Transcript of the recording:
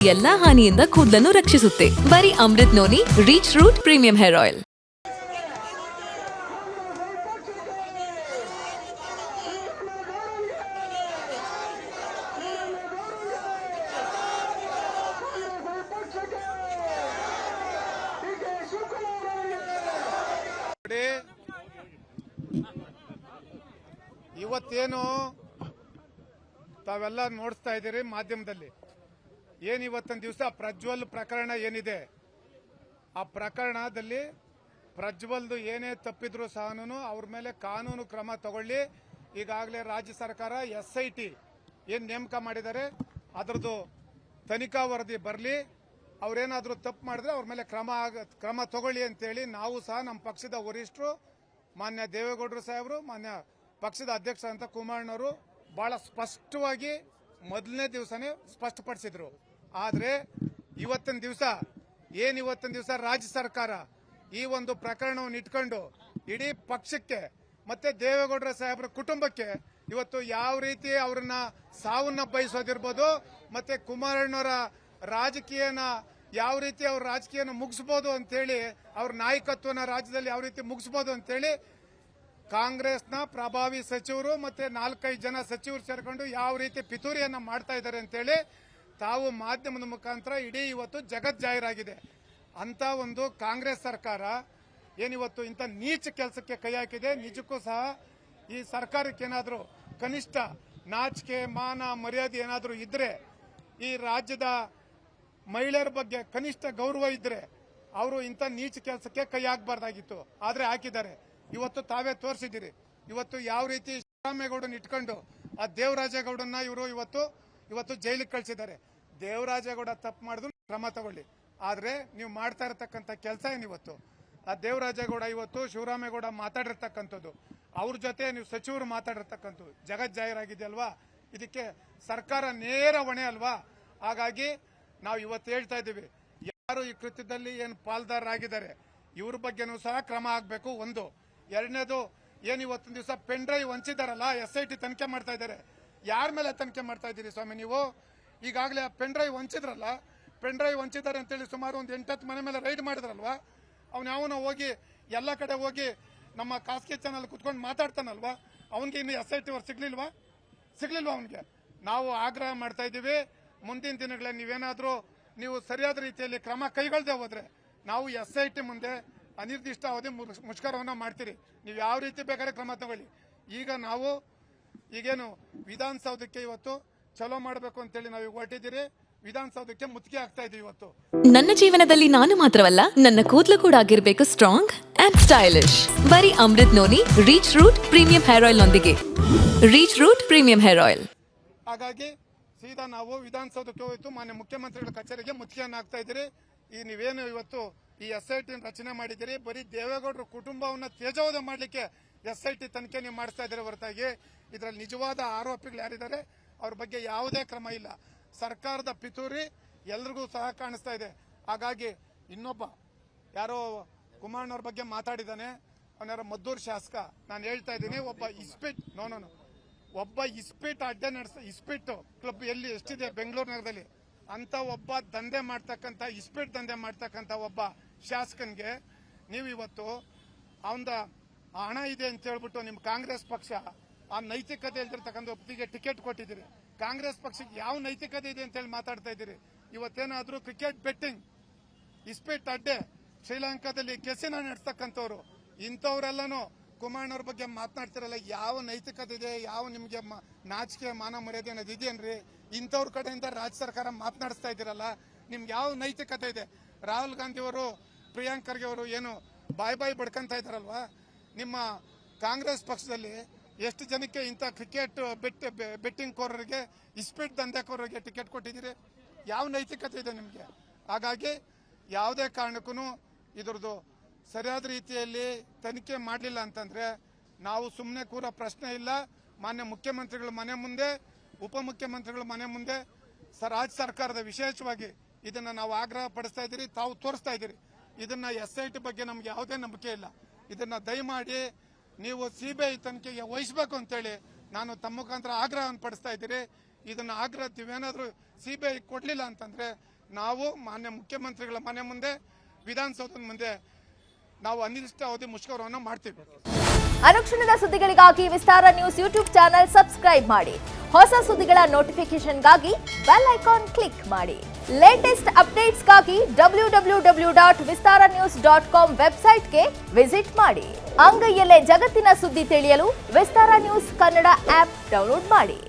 ಎಲ್ಲಾ ಹಾನಿಯಿಂದ ಕೂದಲನ್ನು ರಕ್ಷಿಸುತ್ತೆ. ಬರೀ Amrut noni reach root premium hair oil. ಇವತ್ತೇನು ತಾವೆಲ್ಲ ನೋಡ್ತಾ ಇದ್ದೀರಿ ಮಾಧ್ಯಮದಲ್ಲಿ, ಏನು ಇವತ್ತಿನ ದಿವಸ ಪ್ರಜ್ವಲ್ ಪ್ರಕರಣ ಏನಿದೆ, ಆ ಪ್ರಕರಣದಲ್ಲಿ ಪ್ರಜ್ವಲ್ದು ಏನೇ ತಪ್ಪಿದ್ರು ಸಹ ಅವ್ರ ಮೇಲೆ ಕಾನೂನು ಕ್ರಮ ತಗೊಳ್ಳಿ. ಈಗಾಗಲೇ ರಾಜ್ಯ ಸರ್ಕಾರ SIT ಏನು ನೇಮಕ ಮಾಡಿದ್ದಾರೆ ಅದರದ್ದು ತನಿಖಾ ವರದಿ ಬರಲಿ. ಅವ್ರೇನಾದ್ರೂ ತಪ್ಪು ಮಾಡಿದ್ರೆ ಅವ್ರ ಮೇಲೆ ಕ್ರಮ ತಗೊಳ್ಳಿ ಅಂತೇಳಿ ನಾವು ಸಹ ನಮ್ಮ ಪಕ್ಷದ ವರಿಷ್ಠರು ಮಾನ್ಯ ದೇವೇಗೌಡರು ಸಾಹೇಬರು, ಮಾನ್ಯ ಪಕ್ಷದ ಅಧ್ಯಕ್ಷ ಅಂತ ಕುಮಾರಣ್ಣವರು ಬಹಳ ಸ್ಪಷ್ಟವಾಗಿ ಮೊದಲನೇ ದಿವಸನೇ ಸ್ಪಷ್ಟಪಡಿಸಿದ್ರು. ಆದರೆ ಇವತ್ತಿನ ದಿವಸ ರಾಜ್ಯ ಸರ್ಕಾರ ಈ ಒಂದು ಪ್ರಕರಣವನ್ನು ಇಟ್ಕೊಂಡು ಇಡೀ ಪಕ್ಷಕ್ಕೆ ಮತ್ತೆ ದೇವೇಗೌಡರ ಸಾಹೇಬರ ಕುಟುಂಬಕ್ಕೆ ಇವತ್ತು ಯಾವ ರೀತಿ ಅವರನ್ನ ಸಾವನ್ನ ಬಯಸೋದಿರ್ಬೋದು, ಮತ್ತೆ ಕುಮಾರಣ್ಣವರ ರಾಜಕೀಯನ ಯಾವ ರೀತಿ ಅವ್ರ ರಾಜಕೀಯನ ಮುಗಿಸಬಹುದು ಅಂತೇಳಿ, ಅವ್ರ ನಾಯಕತ್ವನ ರಾಜ್ಯದಲ್ಲಿ ಯಾವ ರೀತಿ ಮುಗಿಸಬಹುದು ಅಂತೇಳಿ ಕಾಂಗ್ರೆಸ್ನ ಪ್ರಭಾವಿ ಸಚಿವರು ಮತ್ತೆ 4-5 ಜನ ಸಚಿವರು ಸೇರ್ಕೊಂಡು ಯಾವ ರೀತಿ ಪಿತೂರಿಯನ್ನ ಮಾಡ್ತಾ ಇದ್ದಾರೆ ಅಂತೇಳಿ ತಾವು ಮಾಧ್ಯಮದ ಮುಖಾಂತರ ಇಡೀ ಇವತ್ತು ಜಗತ್ ಜಾಹೀರಾಗಿದೆ. ಅಂತ ಒಂದು ಕಾಂಗ್ರೆಸ್ ಸರ್ಕಾರ ಏನಿವತ್ತು ಇಂಥ ನೀಚ ಕೆಲಸಕ್ಕೆ ಕೈ ಹಾಕಿದೆ. ನಿಜಕ್ಕೂ ಸಹ ಈ ಸರ್ಕಾರಕ್ಕೆ ಏನಾದರೂ ಕನಿಷ್ಠ ನಾಚಿಕೆ ಮಾನ ಮರ್ಯಾದೆ ಏನಾದರೂ ಇದ್ರೆ, ಈ ರಾಜ್ಯದ ಮಹಿಳೆಯರ ಬಗ್ಗೆ ಕನಿಷ್ಠ ಗೌರವ ಇದ್ರೆ ಅವರು ಇಂಥ ನೀಚ ಕೆಲಸಕ್ಕೆ ಕೈ ಹಾಕಬಾರ್ದಾಗಿತ್ತು. ಆದ್ರೆ ಹಾಕಿದ್ದಾರೆ. ಇವತ್ತು ತಾವೇ ತೋರಿಸಿದ್ದೀರಿ. ಇವತ್ತು ಯಾವ ರೀತಿ ಶಿವರಾಮೇಗೌಡನ ಇಟ್ಕೊಂಡು ಆ ದೇವರಾಜೇಗೌಡನ್ನ ಇವರು ಇವತ್ತು ಜೈಲಿಗೆ ಕಳಿಸಿದ್ದಾರೆ. ದೇವರಾಜೇಗೌಡ ತಪ್ಪು ಮಾಡಿದ್ರು ಕ್ರಮ ತಗೊಳ್ಳಿ. ಆದ್ರೆ ನೀವು ಮಾಡ್ತಾ ಇರತಕ್ಕಂಥ ಕೆಲಸ ಏನಿವತ್ತು ಆ ದೇವರಾಜೇಗೌಡ ಇವತ್ತು ಶಿವರಾಮೇಗೌಡ ಮಾತಾಡಿರ್ತಕ್ಕಂಥದ್ದು, ಅವ್ರ ಜೊತೆ ನೀವು ಸಚಿವರು ಮಾತಾಡಿರ್ತಕ್ಕಂಥದ್ದು ಜಗತ್ ಜಾಹೀರಾಗಿದೆಯಲ್ವಾ, ಇದಕ್ಕೆ ಸರ್ಕಾರ ನೇರ ಹೊಣೆ ಅಲ್ವಾ. ಹಾಗಾಗಿ ನಾವು ಇವತ್ತು ಹೇಳ್ತಾ ಇದ್ದೀವಿ, ಯಾರು ಈ ಕೃತ್ಯದಲ್ಲಿ ಏನು ಪಾಲ್ದಾರರಾಗಿದ್ದಾರೆ ಇವ್ರ ಬಗ್ಗೆನೂ ಸಹ ಕ್ರಮ ಆಗಬೇಕು. ಒಂದು. ಎರಡನೇದು, ಏನು ಇವತ್ತಿನ ದಿವಸ ಪೆನ್ ಡ್ರೈವ್ ಹಂಚಿದಾರಲ್ಲ, SIT ತನಿಖೆ ಮಾಡ್ತಾ ಇದ್ದಾರೆ. ಯಾರ ಮೇಲೆ ತನಿಖೆ ಮಾಡ್ತಾ ಇದ್ದೀರಿ ಸ್ವಾಮಿ ನೀವು? ಈಗಾಗಲೇ ಪೆನ್ ಡ್ರೈವ್ ಹಂಚಿದ್ರಲ್ಲ, ಪೆನ್ ಡ್ರೈವ್ ಹಂಚಿದ್ದಾರೆ ಅಂತೇಳಿ ಸುಮಾರು ಒಂದು 8-10 ಮನೆ ಮೇಲೆ ರೈಡ್ ಮಾಡಿದ್ರಲ್ವಾ. ಅವ್ನು ಯಾವನ ಹೋಗಿ ಎಲ್ಲ ಕಡೆ ಹೋಗಿ ನಮ್ಮ ಖಾಸಗಿ ಚಾನಲ್ ಕುತ್ಕೊಂಡು ಮಾತಾಡ್ತಾನಲ್ವಾ, ಅವನಿಗೆ ಇನ್ನು SIT ಅವ್ರು ಸಿಗ್ಲಿಲ್ವಾ ಅವನಿಗೆ? ನಾವು ಆಗ್ರಹ ಮಾಡ್ತಾ ಇದ್ದೀವಿ, ಮುಂದಿನ ದಿನಗಳಲ್ಲಿ ನೀವೇನಾದ್ರೂ ನೀವು ಸರಿಯಾದ ರೀತಿಯಲ್ಲಿ ಕ್ರಮ ಕೈಗೊಳ್ಳದೆ ಹೋದ್ರೆ ನಾವು SIT ಮುಂದೆ ಅನಿರ್ದಿಷ್ಟ ಅವಧಿ ಮುಷ್ಕರವನ್ನ ಮಾಡ್ತೀರಿ. ನೀವು ಯಾವ ರೀತಿ ಬೇಕಾದ್ರೆ ಕ್ರಮ ತಗೊಳ್ಳಿ. ಈಗೇನು ವಿಧಾನಸೌಧಕ್ಕೆ ಇವತ್ತು ಚಲೋ ಮಾಡಬೇಕು ಅಂತೇಳಿ ನಾವು ಹೊರಟಿದ್ದೀರಿ. ವಿಧಾನಸೌಧಕ್ಕೆ ಮುತ್ತಿಗೆ ಆಗ್ತಾ ಇದೀವಿ ಇವತ್ತು. ನನ್ನ ಜೀವನದಲ್ಲಿ ನಾನು ಮಾತ್ರವಲ್ಲ, ನನ್ನ ಕೂದಲು ಕೂಡ ಆಗಿರ್ಬೇಕು ಸ್ಟ್ರಾಂಗ್ ಅಂಡ್ ಸ್ಟೈಲಿಶ್. ಬರೀ Amrut noni reach root premium hair ಆಯಿಲ್ ನೊಂದಿಗೆ. Reach root premium hair oil. ಹಾಗಾಗಿ ಸೀದಾ ನಾವು ವಿಧಾನಸೌಧಕ್ಕೆ ಹೋಯ್ತು ಮಾನ್ಯ ಮುಖ್ಯಮಂತ್ರಿಗಳ ಕಚೇರಿಗೆ ಮುತ್ತಿಗೆಯನ್ನು ಹಾಕ್ತಾ ಇದ್ದೀರಿ. ಈ ನೀವೇನು ಇವತ್ತು ಈ SIT ರಚನೆ ಮಾಡಿದ್ದೀರಿ, ಬರೀ ದೇವೇಗೌಡರ ಕುಟುಂಬವನ್ನ ತೇಜೋವಧ ಮಾಡಲಿಕ್ಕೆ SIT ತನಿಖೆ ನೀವು ಮಾಡಿಸ್ತಾ ಇದ್ದೀರಿ ಹೊರತಾಗಿ ಇದರಲ್ಲಿ ನಿಜವಾದ ಆರೋಪಿಗಳು ಯಾರಿದ್ದಾರೆ ಅವ್ರ ಬಗ್ಗೆ ಯಾವುದೇ ಕ್ರಮ ಇಲ್ಲ. ಸರ್ಕಾರದ ಪಿತೂರಿ ಎಲ್ರಿಗೂ ಸಹ ಕಾಣಿಸ್ತಾ ಇದೆ. ಹಾಗಾಗಿ ಇನ್ನೊಬ್ಬ ಯಾರೋ ಕುಮಾರಣ್ಣವ್ರ ಬಗ್ಗೆ ಮಾತಾಡಿದ್ದಾನೆ, ಅವನಾರ ಮದ್ದೂರು ಶಾಸಕ. ನಾನು ಹೇಳ್ತಾ ಇದ್ದೀನಿ, ಒಬ್ಬ ಇಸ್ಪೀಟ್ ಅಡ್ಡೆ ಇಸ್ಪೀಟ್ ಕ್ಲಬ್ ಎಷ್ಟಿದೆ ಬೆಂಗಳೂರು ನಗರದಲ್ಲಿ, ಅಂತ ಒಬ್ಬ ದಂಧೆ ಮಾಡ್ತಕ್ಕಂಥ ಇಸ್ಪೀಟ್ ದಂಧೆ ಮಾಡ್ತಕ್ಕಂಥ ಒಬ್ಬ ಶಾಸಕನ್ಗೆ ನೀವು ಇವತ್ತು ಅವನ ಹಣ ಇದೆ ಅಂತ ಹೇಳ್ಬಿಟ್ಟು ನಿಮ್ಮ ಕಾಂಗ್ರೆಸ್ ಪಕ್ಷ ಆ ನೈತಿಕತೆ ಇಲ್ದಿರ್ತಕ್ಕಂಥ ಒಬ್ಬರಿಗೆ ಟಿಕೆಟ್ ಕೊಟ್ಟಿದ್ದೀರಿ. ಕಾಂಗ್ರೆಸ್ ಪಕ್ಷಕ್ಕೆ ಯಾವ ನೈತಿಕತೆ ಇದೆ ಅಂತ ಹೇಳಿ ಮಾತಾಡ್ತಾ ಇದ್ದೀರಿ. ಇವತ್ತೇನಾದ್ರೂ ಕ್ರಿಕೆಟ್ ಬೆಟ್ಟಿಂಗ್ ಇಸ್ಪೀಟ್ ಅಡ್ಡೆ ಶ್ರೀಲಂಕಾದಲ್ಲಿ ಕೆಸಿನ ನಡೆಸ್ತಕ್ಕಂಥವ್ರು ಇಂಥವ್ರೆಲ್ಲನೂ ಕುಮಾರಣ್ಣವ್ರ ಬಗ್ಗೆ ಮಾತನಾಡ್ತಿರಲ್ಲ, ಯಾವ ನೈತಿಕತೆ ಇದೆ? ಯಾವ ನಿಮ್ಗೆ ನಾಚಿಕೆ ಮಾನ ಮರ್ಯಾದೆ ಅನ್ನೋದು ಇದೆಯೇನ್ರಿ? ಇಂಥವ್ರ ಕಡೆಯಿಂದ ರಾಜ್ಯ ಸರ್ಕಾರ ಮಾತನಾಡಿಸ್ತಾ ಇದ್ದೀರಲ್ಲ, ನಿಮ್ಗೆ ಯಾವ ನೈತಿಕತೆ ಇದೆ? ರಾಹುಲ್ ಗಾಂಧಿ ಅವರು ಪ್ರಿಯಾಂಕ್ ಖರ್ಗೆ ಅವರು ಏನು ಬಾಯ್ ಬಡ್ಕಂತ ಇದ್ದಾರಲ್ವಾ, ನಿಮ್ಮ ಕಾಂಗ್ರೆಸ್ ಪಕ್ಷದಲ್ಲಿ ಎಷ್ಟು ಜನಕ್ಕೆ ಇಂಥ ಕ್ರಿಕೆಟ್ ಬೆಟ್ಟಿಂಗ್ ಕೋರರಿಗೆ ಇಸ್ಪೀಟ್ ದಂಧೆಕೋರರಿಗೆ ಟಿಕೆಟ್ ಕೊಟ್ಟಿದ್ದೀರಿ? ಯಾವ ನೈತಿಕತೆ ಇದೆ ನಿಮಗೆ? ಹಾಗಾಗಿ ಯಾವುದೇ ಕಾರಣಕ್ಕೂ ಇದ್ರದ್ದು ಸರಿಯಾದ ರೀತಿಯಲ್ಲಿ ತನಿಖೆ ಮಾಡಲಿಲ್ಲ ಅಂತಂದ್ರೆ ನಾವು ಸುಮ್ಮನೆ ಕೂರೋ ಪ್ರಶ್ನೆ ಇಲ್ಲ. ಮಾನ್ಯ ಮುಖ್ಯಮಂತ್ರಿಗಳ ಮನೆ ಮುಂದೆ, ಉಪಮುಖ್ಯಮಂತ್ರಿಗಳ ಮನೆ ಮುಂದೆ ರಾಜ್ಯ ಸರ್ಕಾರದ ವಿಶೇಷವಾಗಿ ಇದನ್ನ ನಾವು ಆಗ್ರಹ ಪಡಿಸ್ತಾ ಇದ್ದೀರಿ. ತಾವು ತೋರಿಸ್ತಾ ಇದ್ದೀರಿ ಇದನ್ನ SIT ಬಗ್ಗೆ ನಮ್ಗೆ ಯಾವುದೇ ನಂಬಿಕೆ ಇಲ್ಲ. ಇದನ್ನ ದಯಮಾಡಿ ನೀವು CBI ತನಿಖೆಗೆ ವಹಿಸಬೇಕು ಅಂತೇಳಿ ನಾನು ತಮ್ಮ ಮುಖಾಂತರ ಆಗ್ರಹವನ್ನು ಪಡಿಸ್ತಾ ಇದ್ದೀರಿ. ಇದನ್ನ ಆಗ್ರಹ ನೀವೇನಾದ್ರೂ CBI ಕೊಡ್ಲಿಲ್ಲ ಅಂತಂದ್ರೆ ನಾವು ಮಾನ್ಯ ಮುಖ್ಯಮಂತ್ರಿಗಳ ಮನೆ ಮುಂದೆ, ವಿಧಾನಸೌಧದ ಮುಂದೆ ನಾವು ಅನಿರ್ದಿಷ್ಟ ಅವಧಿ ಮುಷ್ಕರವನ್ನು ಮಾಡ್ತೀವಿ. ಅನುಕ್ಷಣದ ಸುದ್ದಿಗಳಿಗಾಗಿ ವಿಸ್ತಾರ ನ್ಯೂಸ್ ಯೂಟ್ಯೂಬ್ ಚಾನೆಲ್ ಸಬ್ಸ್ಕ್ರೈಬ್ ಮಾಡಿ. ಹೊಸ ಸುದ್ದಿಗಳ ನೋಟಿಫಿಕೇಶನ್ಗಾಗಿ ಬೆಲ್ ಐಕಾನ್ ಕ್ಲಿಕ್ ಮಾಡಿ. ಲೇಟೆಸ್ಟ್ ಅಪ್ಡೇಟ್ಸ್ಗಾಗಿ www.vistaranews.com ವೆಬ್ಸೈಟ್ಗೆ ವಿಸಿಟ್ ಮಾಡಿ. ಅಂಗೈಯಲ್ಲೇ ಜಗತ್ತಿನ ಸುದ್ದಿ ತಿಳಿಯಲು ವಿಸ್ತಾರ ನ್ಯೂಸ್ ಕನ್ನಡ ಆಪ್ ಡೌನ್ಲೋಡ್ ಮಾಡಿ.